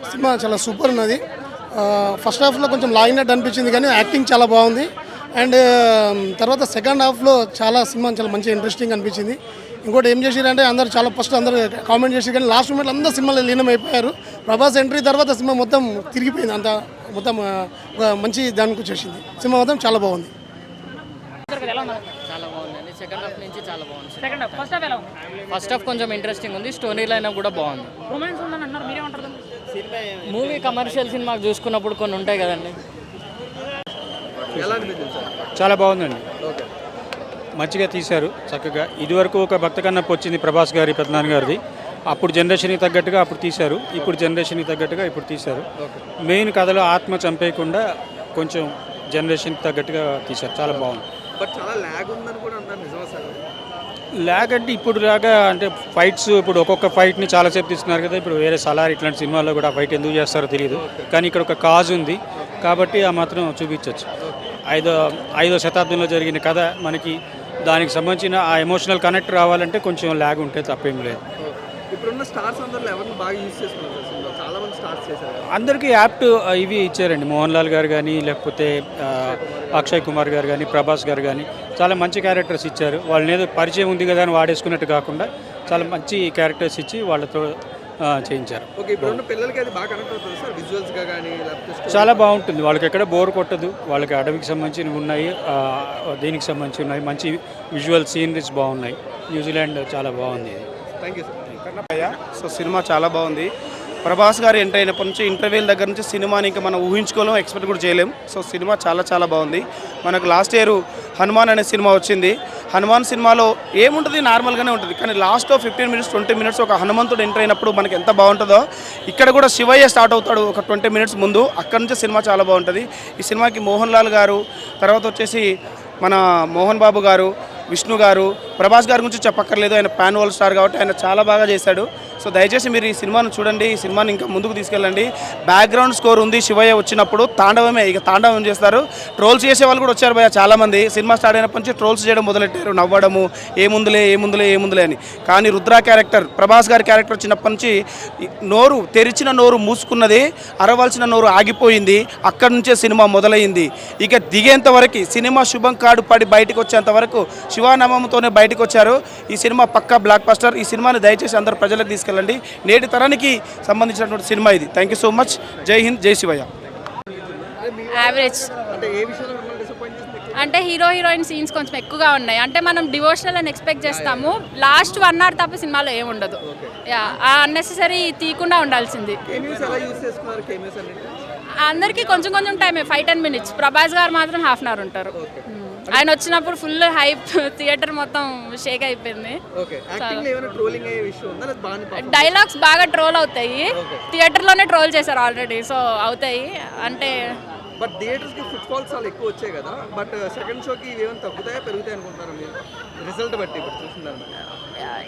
Cinema చాలా super ఉన్నది. First హాఫ్లో కొంచెం లాగినట్టు అనిపించింది కానీ యాక్టింగ్ చాలా బాగుంది. అండ్ తర్వాత సెకండ్ హాఫ్లో సినిమా చాలా మంచి ఇంట్రెస్టింగ్ అనిపించింది. ఇంకోటి ఏం చేసారంటే అందరూ అందరూ కామెంట్ చేసి కానీ లాస్ట్ మూమెంట్లో అందరూ సినిమాలో లీనం అయిపోయారు. ప్రభాస్ ఎంట్రీ తర్వాత సినిమా మొత్తం తిరిగిపోయింది. మొత్తం ఒక మంచి దానికి వచ్చేసింది. సినిమా మొత్తం చాలా బాగుంది. చాలా బాగుందండి. సెకండ్ హాఫ్ నుంచి చాలా బాగుంది. ఫస్ట్ హాఫ్ కొంచెం ఇంట్రెస్టింగ్ ఉంది. స్టోరీ లైన్ కూడా బాగుంది. మూవీ కమర్షియల్ సినిమాకి చూసుకున్నప్పుడు కొన్ని ఉంటాయి కదండి. చాలా బాగుందండి. మంచిగా తీశారు చక్కగా. ఇదివరకు ఒక భక్త కన్నప్ప వచ్చింది ప్రభాస్ గారి పెద్దనాన్న గారిది. అప్పుడు జనరేషన్కి తగ్గట్టుగా అప్పుడు తీశారు. ఇప్పుడు జనరేషన్కి తగ్గట్టుగా ఇప్పుడు తీశారు. మెయిన్ కథలో ఆత్మ చంపేయకుండా కొంచెం జనరేషన్కి తగ్గట్టుగా తీశారు. చాలా బాగుంది. ల్యాగ్ అంటే ఇప్పుడు లాగా అంటే ఫైట్స్ ఇప్పుడు ఒక్కొక్క ఫైట్ని చాలాసేపు తీస్తున్నారు కదా. ఇప్పుడు వేరే సలార్ ఇట్లాంటి సినిమాల్లో కూడా ఫైట్ ఎందుకు చేస్తారో తెలియదు. కానీ ఇక్కడ ఒక కాజ్ ఉంది కాబట్టి ఆ మాత్రం చూపించవచ్చు. ఐదో శతాబ్దంలో జరిగిన కథ మనకి దానికి సంబంధించిన ఆ ఎమోషనల్ కనెక్ట్ రావాలంటే కొంచెం ల్యాగ్ ఉంటే తప్పేం లేదు. ఇప్పుడున్న స్టార్స్ అందరూ ఎవరిని బాగా యూజ్ చేసుకున్నారు? చాలా మంది స్టార్స్ చేశారు. అందరికీ యాప్ట్ ఇవి ఇచ్చారండి. మోహన్ లాల్ గారు కానీ లేకపోతే అక్షయ్ కుమార్ గారు కానీ ప్రభాస్ గారు కానీ చాలా మంచి క్యారెక్టర్స్ ఇచ్చారు. వాళ్ళని ఏదో పరిచయం ఉంది కదా అని వాడేసుకున్నట్టు కాకుండా చాలా మంచి క్యారెక్టర్స్ ఇచ్చి వాళ్ళతో చేయించారు. చాలా బాగుంటుంది. వాళ్ళకి ఎక్కడ బోర్ కొట్టదు. వాళ్ళకి అడవికి సంబంధించినవి ఉన్నాయి, దీనికి సంబంధించి ఉన్నాయి. మంచి విజువల్ సీనరీస్ బాగున్నాయి. న్యూజిలాండ్ చాలా బాగుంది. సో సినిమా చాలా బాగుంది. ప్రభాస్ గారు ఎంటర్ అయినప్పటి నుంచి ఇంటర్వ్యూల దగ్గర నుంచి సినిమాని ఇంకా మనం ఊహించుకోలేం, ఎక్స్పెక్ట్ కూడా చేయలేం. సో సినిమా చాలా బాగుంది. మనకు లాస్ట్ ఇయర్ హనుమాన్ అనే సినిమా వచ్చింది. హనుమాన్ సినిమాలో ఏముంటుంది, నార్మల్గానే ఉంటుంది. కానీ లాస్ట్లో 15 minutes 20 minutes ఒక హనుమంతుడు ఎంటర్ అయినప్పుడు మనకి ఎంత బాగుంటుందో ఇక్కడ కూడా శివయ్య స్టార్ట్ అవుతాడు ఒక 20 minutes ముందు. అక్కడ నుంచి సినిమా చాలా బాగుంటుంది. ఈ సినిమాకి మోహన్ లాల్ గారు, తర్వాత వచ్చేసి మన మోహన్ బాబు గారు, విష్ణు గారు, ప్రభాస్ గారి గురించి చెప్పక్కర్లేదు. ఆయన పాన్ వరల్డ్ స్టార్ కాబట్టి ఆయన చాలా బాగా చేశాడు. సో దయచేసి మీరు ఈ సినిమాను చూడండి. ఈ సినిమాని ఇంకా ముందుకు తీసుకెళ్ళండి. బ్యాక్గ్రౌండ్ స్కోర్ ఉంది. శివయ్య వచ్చినప్పుడు తాండవమే, ఇక తాండవం చేస్తారు. ట్రోల్స్ చేసే వాళ్ళు కూడా వచ్చారు భయ్య చాలామంది. సినిమా స్టార్ట్ అయినప్పటి నుంచి ట్రోల్స్ చేయడం మొదలెట్టారు, నవ్వడము, ఏముందులే అని. కానీ రుద్ర క్యారెక్టర్, ప్రభాస్ గారి క్యారెక్టర్ వచ్చినప్పటి నుంచి తెరిచిన నోరు మూసుకున్నది, అరవాల్సిన నోరు ఆగిపోయింది. అక్కడి నుంచే సినిమా మొదలైంది. ఇక దిగేంత వరకు సినిమా శుభం కార్డు పడి బయటకు వచ్చేంత వరకు శివానామంతోనే బయటకు వచ్చారు. ఈ సినిమా పక్కా బ్లాక్ బస్టర్. ఈ సినిమాని దయచేసి అందరు ప్రజలకు తీసుకెళ్ళండి. నేటి తరానికి సంబంధించినటువంటి సినిమా ఇది. Thank you so much. జై హింద్, జై శివయ్య. యావరేజ్ అంటే హీరోయిన్ సీన్స్ కొంచెం ఎక్కువగా ఉన్నాయి. అంటే మనం డివోషనల్ అని ఎక్స్పెక్ట్ చేస్తాము. లాస్ట్ 1 hour తప్ప సినిమాలో ఏముండదు. అన్నెసెసరీ తీయకుండా ఉండాల్సింది. అందరికీ కొంచెం టైమే, 5-10 minutes. ప్రభాస్ గారు మాత్రం 1/2 hour ఉంటారు. ఆయన వచ్చినప్పుడు ఫుల్ హైప్, థియేటర్ మొత్తం షేక్ అయిపోయింది. డైలాగ్స్ బాగా ట్రోల్ అవుతాయి. థియేటర్లోనే ట్రోల్ చేశారు ఆల్రెడీ, సో అవుతాయి. అంటే బట్ థియేటర్స్ కి ఫుట్ ఫాల్స్ చాలా ఎక్కువ వచ్చాయి కదా. బట్ సెకండ్ షోకి ఇవేమైనా తగ్గుతాయా పెరుగుతాయి అనుకుంటారా మీరు రిజల్ట్ బట్టి ఇప్పుడు చూస్తున్నారు?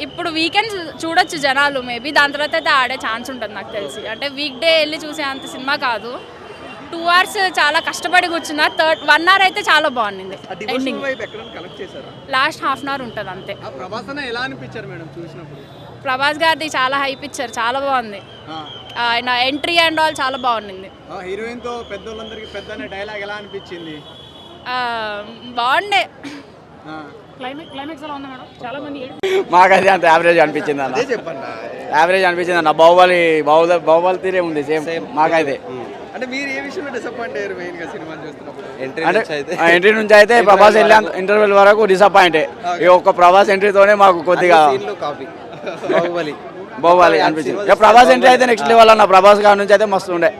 ఇప్పుడు వీకెండ్స్ చూడొచ్చు జనాలు, మేబీ దాని తర్వాత అయితే ఆడే ఛాన్స్ ఉంటుంది నాకు తెలిసి. అంటే వీక్ డే వెళ్ళి చూసే అంత సినిమా కాదు. 2 hours చాలా కష్టపడి కూర్చున్నా. 1 hour అయితే చాలా బాగుంది. లాస్ట్ 1/2 hour ఉంటుంది అంతే. ప్రభాస్ గారిది చాలా హైప్ ఇచ్చారు, చాలా బాగుంది. ఆయన ఎంట్రీ అండ్ ఆల్ చాలా బాగుంది. హీరోయిన్ తో పెద్దోళ్ళందరికీ పెద్ద డైలాగ్ ఎలా అనిపించింది? బాగుండే. మాకైతే అంత యావరేజ్ అనిపించింది అన్న. యావరేజ్ అనిపించింది అన్న. బాహుబలి తీరే ఉంది సేమ్ మాకైతే. అంటే మీరు ఏ విషయంలో డిసప్పాయింట్ అయ్యారు మెయిన్ గా సినిమా చూస్తున్నప్పుడు? ఎంట్రీ నుంచి అయితే ప్రభాస్ వెళ్ళే ఇంటర్వెల్ వరకు డిసప్పాయింట్. ఈ ఒక్క ప్రభాస్ ఎంట్రీతోనే మాకు కొద్దిగా బాహుబలి అనిపించింది. ఇక ప్రభాస్ ఎంట్రీ అయితే నెక్స్ట్ లెవెల్ అన్న. ప్రభాస్ గారి నుంచి అయితే మస్తు ఉండే.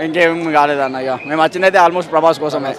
ఇంకేం కాలేదన్న. ఇక మేము వచ్చిందైతే ఆల్మోస్ట్ ప్రభాస్ కోసమే.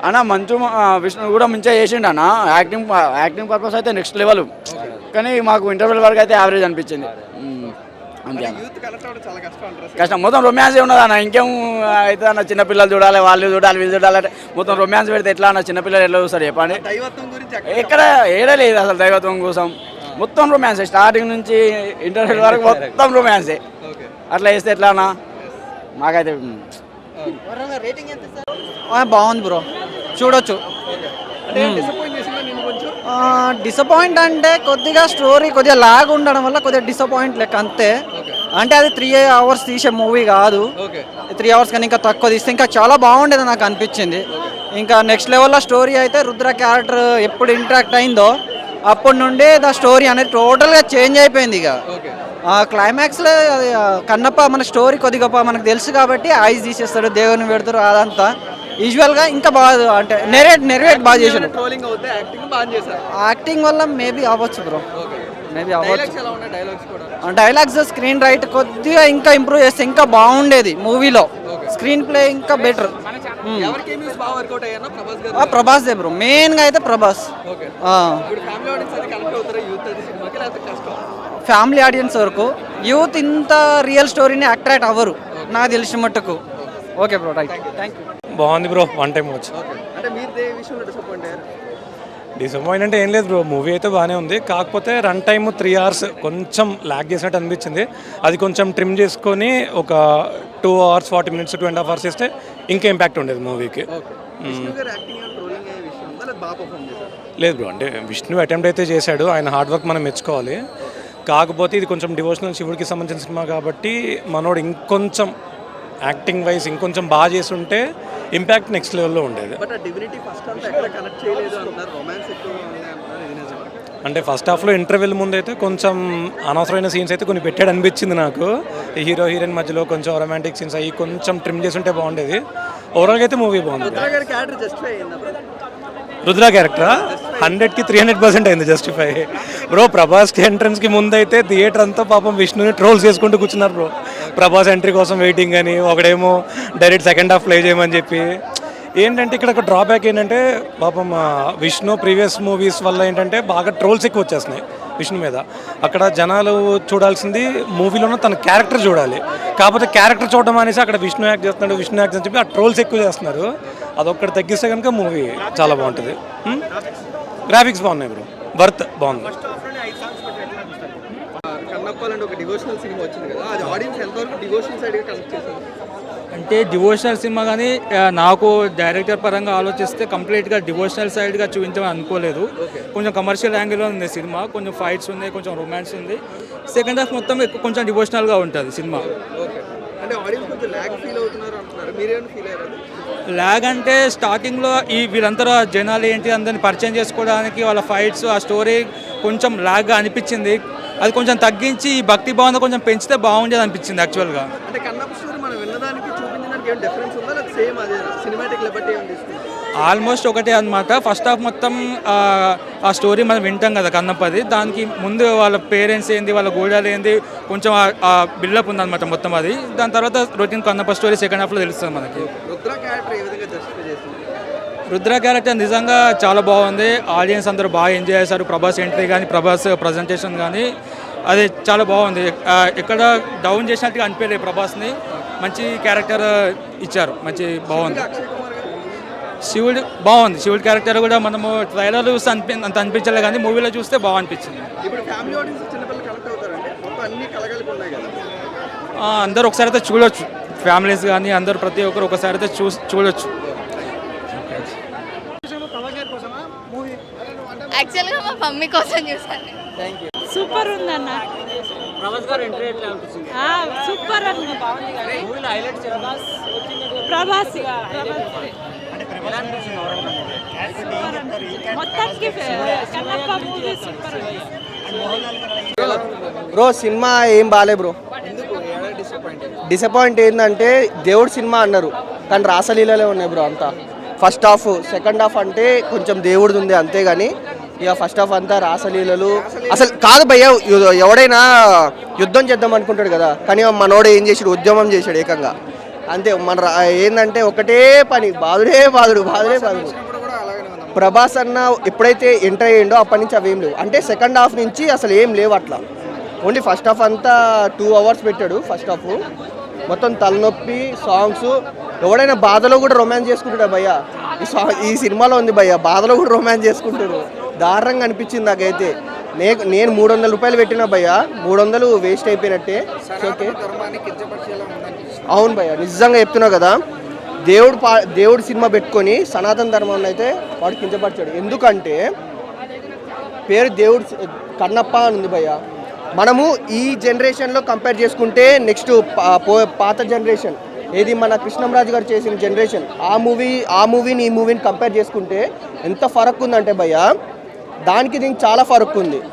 అన్న మంచు విష్ణు కూడా మంచిగా చేసిండు అన్న. యాక్టింగ్ పర్పస్ అయితే నెక్స్ట్ లెవెల్. కానీ మాకు ఇంటర్వెల్ వరకు అయితే యావరేజ్ అనిపించింది అంతే అన్న. కష్టం. మొత్తం రొమాన్సే ఉన్నది అన్న. ఇంకేం అయితే అన్న. చిన్నపిల్లలు చూడాలి, వీళ్ళు చూడాలంటే మొత్తం రొమాన్స్ పెడితే ఎట్లా అన్న? చిన్నపిల్లలు ఎట్లా చూస్తారు చెప్పండి? ఎక్కడ ఏడలేదు అసలు దైవత్వం కోసం. మొత్తం రొమాన్సే, స్టార్టింగ్ నుంచి ఇంటర్వెల్ వరకు మొత్తం రొమాన్సే. అట్లా వేస్తే ఎట్లా అన్న? మాకైతే బాగుంది బ్రో, చూడొచ్చు. డిసప్పాయింట్ అంటే కొద్దిగా స్టోరీ కొద్దిగా లాగ్ ఉండడం వల్ల కొద్దిగా డిసప్పాయింట్ లెక్క అంతే. అంటే అది 3 hours తీసే మూవీ కాదు, 3 hours కానీ ఇంకా తక్కువ తీస్తే ఇంకా చాలా బాగుండేది నాకు అనిపించింది. ఇంకా నెక్స్ట్ లెవెల్లో స్టోరీ అయితే రుద్ర క్యారెక్టర్ ఎప్పుడు ఇంటరాక్ట్ అయిందో అప్పటి నుండే ద స్టోరీ అనేది టోటల్గా చేంజ్ అయిపోయింది. ఇక క్లైమాక్స్లో కన్నప్ప మన స్టోరీ కొద్దిగా మనకు తెలుసు కాబట్టి ఐస్ తీసేస్తాడు, దేవుని పెడతారు, అదంతా యూజువల్గా ఇంకా బాగా అంటే నెరేట్ బాగా చేశాడు. ట్రోలింగ్ అవుతే యాక్టింగ్ బాగా చేశారు. యాక్టింగ్ వల్ల మేబీ అవ్వచ్చు బ్రో, మేబీ అవ్వచ్చు. డైలాగ్స్ ఎలా ఉన్నాయి? డైలాగ్స్ కూడా డైలాగ్స్ స్క్రీన్ రైట్ కొద్దిగా ఇంకా ఇంప్రూవ్ చేస్తే ఇంకా బాగుండేది మూవీలో. స్క్రీన్ ప్లే ఇంకా బెటర్. ఎవరి కెమియోస్ బాగా వర్కౌట్ అయ్యారో ప్రభాస్ గారు. ప్రభాస్ దే బ్రో, మెయిన్గా అయితే ప్రభాస్. ఇప్పుడు ఫ్యామిలీ ఆడియన్స్ అది కనెక్ట్ అవుతారా యూత్ అది సినిమాకి, లేకపోతే కష్టం? ఫ్యామిలీ ఆడియన్స్ వరకు యూత్ ఇంత రియల్ స్టోరీని అట్రాక్ట్ అవ్వరు నాకు తెలిసిన మట్టుకు. Okay bro, right, thank you. బాగుంది బ్రో, వన్ టైం వచ్చి. అంటే మీరు ఏ విషయంలో డిసప్పాయింట్ అయ్యారు? డిసప్పాయింట్ అంటే ఏం లేదు బ్రో, మూవీ అయితే బాగానే ఉంది. కాకపోతే రన్ టైమ్ 3 hours కొంచెం ల్యాగ్ చేసినట్టు అనిపించింది. అది కొంచెం ట్రిమ్ చేసుకొని ఒక 2 hours 40 minutes 2.5 hours చేస్తే ఇంకా ఇంపాక్ట్ ఉండేది మూవీకి. విష్ణు గారు యాక్టింగ్ అండ్ ట్రోలింగ్ అయ్యే విషయం ఉందా, లేదా బాగా పర్ఫామ్ చేశారు? లేదు బ్రో, అంటే విష్ణు అటెంప్ట్ అయితే చేశాడు, ఆయన హార్డ్ వర్క్ మనం మెచ్చుకోవాలి. కాకపోతే ఇది కొంచెం డివోషనల్ శివుడికి సంబంధించిన సినిమా కాబట్టి మనోడు ఇంకొంచెం యాక్టింగ్ వైజ్ ఇంకొంచెం బాగా చేస్తుంటే ఇంపాక్ట్ నెక్స్ట్ లెవెల్లో ఉండేది. బట్ ఆ డివినిటీ ఫస్ట్ అంతా ఎక్కడ కనెక్ట్ చేయలేదు అంటున్నారు, రొమాన్స్ ఎక్కువ ఉంది అంటున్నారు, ఇది నిజమా? అంటే ఫస్ట్ హాఫ్లో ఇంటర్వెల్ ముందు అయితే కొంచెం అనవసరమైన సీన్స్ అయితే కొన్ని పెట్టాడు అనిపించింది నాకు. ఈ హీరో హీరోయిన్ మధ్యలో కొంచెం రొమాంటిక్ సీన్స్ అవి కొంచెం ట్రిమ్ చేసి ఉంటే బాగుండేది. ఓవరాల్గా అయితే మూవీ బాగుంది. రుద్ర గారి క్యారెక్టర్ జస్టిఫై అయిందా? రుద్ర క్యారెక్టరా 100కి 300% అయింది జస్టిఫై. బ్రో ప్రభాస్కి ఎంట్రన్స్కి ముందు అయితే థియేటర్ అంతా పాపం విష్ణుని ట్రోల్స్ చేసుకుంటూ కూర్చున్నారు బ్రో. ప్రభాస్ ఎంట్రీ కోసం వెయిటింగ్ అని, ఒకడేమో డైరెక్ట్ సెకండ్ హాఫ్ ప్లే చేయమని చెప్పి. ఏంటంటే ఇక్కడ ఒక డ్రాబ్యాక్ ఏంటంటే పాపం విష్ణు ప్రీవియస్ మూవీస్ వల్ల ఏంటంటే బాగా ట్రోల్స్ ఎక్కువ వచ్చేస్తున్నాయి విష్ణు మీద. అక్కడ జనాలు చూడాల్సింది మూవీలోనే తన క్యారెక్టర్ చూడాలి. కాకపోతే క్యారెక్టర్ చూడడం అనేసి అక్కడ విష్ణు యాక్ట్ చేస్తున్నాడు, విష్ణు యాక్ట్ అని చెప్పి ఆ ట్రోల్స్ ఎక్కువ చేస్తున్నారు. అదొక్కటి తగ్గిస్తే కనుక మూవీ చాలా బాగుంటుంది. గ్రాఫిక్స్ బాగున్నాయి బ్రో, వర్త్ బాగుంది. కన్నప్పాలంటే ఒక డివోషనల్ సినిమా వచ్చింది కదా, అది ఆడియన్స్ ఎంతవరకు డివోషనల్ సైడ్గా కనెక్ట్ చేశారు? అంటే డివోషనల్ సినిమా కానీ నాకు డైరెక్టర్ పరంగా ఆలోచిస్తే కంప్లీట్గా డివోషనల్ సైడ్గా చూపించమని అనుకోలేదు. కొంచెం కమర్షియల్ యాంగిల్లో ఉంది సినిమా, కొంచెం ఫైట్స్ ఉన్నాయి, కొంచెం రొమాన్స్ ఉంది. సెకండ్ హాఫ్ మొత్తం కొంచెం డివోషనల్గా ఉంటుంది సినిమా. అంటే ఆడియన్స్ కొంచెం ల్యాగ్ ఫీల్ అవుతున్నారు అంటున్నారు, మీరేమైనా ఫీల్ అయ్యారు? ల్యాగ్ అంటే స్టార్టింగ్లో వీళ్ళందరూ జనాలు ఏంటి అందరిని పరిచయం చేసుకోవడానికి వాళ్ళ ఫైట్స్ ఆ స్టోరీ కొంచెం ల్యాగ్గా అనిపించింది. అది కొంచెం తగ్గించి ఈ భక్తి భావన కొంచెం పెంచితే బాగుండేది అనిపించింది యాక్చువల్గా. అంటే కన్నప్ప స్టోరీ మనం విన్నదానికి చూపించడానికి ఏమైనా డిఫరెన్స్ ఉందా, లేదా సేమ్ అదే సినిమాటిక్ లిబర్టీ ఏమైనా తీసుకుంటాం? ఆల్మోస్ట్ ఒకటే అనమాట. ఫస్ట్ హాఫ్ మొత్తం ఆ స్టోరీ మనం వింటాం కదా కన్నప్పది, దానికి ముందు వాళ్ళ పేరెంట్స్ ఏంది, వాళ్ళ గోడాలు ఏంది, కొంచెం ఆ బిల్డప్ ఉందన్నమాట మొత్తం అది. దాని తర్వాత రొటీన్ కన్నప్ప స్టోరీ సెకండ్ హాఫ్లో తెలుస్తుంది మనకి. రుద్ర క్యారెక్టర్ ఏ విధంగా జస్టిఫై చేస్తుంది? రుద్ర క్యారెక్టర్ నిజంగా చాలా బాగుంది, ఆడియన్స్ అందరూ బాగా ఎంజాయ్ చేశారు. ప్రభాస్ ఎంట్రీ కానీ ప్రభాస్ ప్రజెంటేషన్ కానీ అది చాలా బాగుంది. ఎక్కడ డౌన్ చేసినట్టుగా అనిపించలేదు ప్రభాస్ని, మంచి క్యారెక్టర్ ఇచ్చారు, మంచి బాగుంది. శివుడు బాగుంది, శివుడి క్యారెక్టర్ కూడా మనము ట్రైలర్ చూస్తే అంత అనిపించలేదు కానీ మూవీలో చూస్తే బాగా అనిపించింది. ఇప్పుడు ఫ్యామిలీ ఆడియన్స్ చిన్నపిల్లలు కనెక్ట్ అవుతారంటే మొత్తం అన్ని కలగలిపి ఉన్నాయి కదా, అందరూ ఒకసారి అయితే చూడొచ్చు, ఫ్యామిలీస్ కానీ అందరూ ప్రతి ఒక్కరు ఒకసారి అయితే చూడొచ్చు. యాక్చువల్గా మా మమ్మీ కోసం చూసాను. సూపర్ ఉందన్న, ప్రభాస్ గారు ఎంట్రీ ఎట్లా అనిపించింది? సూపర్ అన్న, మూవీలో హైలైట్స్ ప్రభాస్ ఎలా అనిపించింది? మొత్తానికి Kannappa movie super. Bro cinema ఏం బాలే బ్రో. డిసప్పాయింట్ ఏంటంటే దేవుడు సినిమా అన్నారు కానీ రాసలీలలే ఉన్నాయి బ్రో అంతా. ఫస్ట్ హాఫ్ సెకండ్ హాఫ్ అంటే కొంచెం దేవుడిది ఉంది అంతేగాని ఇక ఫస్ట్ హాఫ్ అంతా రాసలీలలు అసలు కాదు భయ్య. ఎవడైనా యుద్ధం చేద్దాం అనుకుంటాడు కదా, కానీ మనోడు ఏం చేసాడు, ఉద్యమం చేశాడు ఏకంగా అంతే. మన ఏంటంటే ఒకటే పని, బాదుడు. ప్రభాస్ అన్న ఎప్పుడైతే ఎంటర్ అయ్యిండో అప్పటి నుంచి అవేం లేవు. అంటే సెకండ్ హాఫ్ నుంచి అసలు ఏం లేవు అట్లా. ఓన్లీ ఫస్ట్ హాఫ్ అంతా 2 hours పెట్టాడు. ఫస్ట్ హాఫ్ మొత్తం తలనొప్పి, సాంగ్స్. ఎవడైనా బాధలో కూడా రొమాన్స్ చేసుకుంటాడు భయ్య. ఈ సినిమాలో ఉంది భయ్య, బాధలో కూడా రొమాన్స్ చేసుకుంటాడు. దారుణంగా అనిపించింది నాకైతే. నేను 300 రూపాయలు పెట్టినా భయ్య, 300 వేస్ట్ అయిపోయినట్టే. ఓకే అవును భయ్య, నిజంగా చెప్తున్నావు కదా. దేవుడు సినిమా పెట్టుకొని సనాతన ధర్మాన్ని అయితే వాడు కించపరిచాడు. ఎందుకంటే పేరు దేవుడు కన్నప్ప అని ఉంది భయ్య. మనము ఈ జనరేషన్లో కంపేర్ చేసుకుంటే నెక్స్ట్ పాత జనరేషన్ ఏది మన కృష్ణంరాజు గారు చేసిన జనరేషన్ ఆ మూవీని ఈ మూవీని కంపేర్ చేసుకుంటే ఎంత ఫరక్ ఉందంటే భయ్య, దానికి దీనికి చాలా ఫరక్ ఉంది.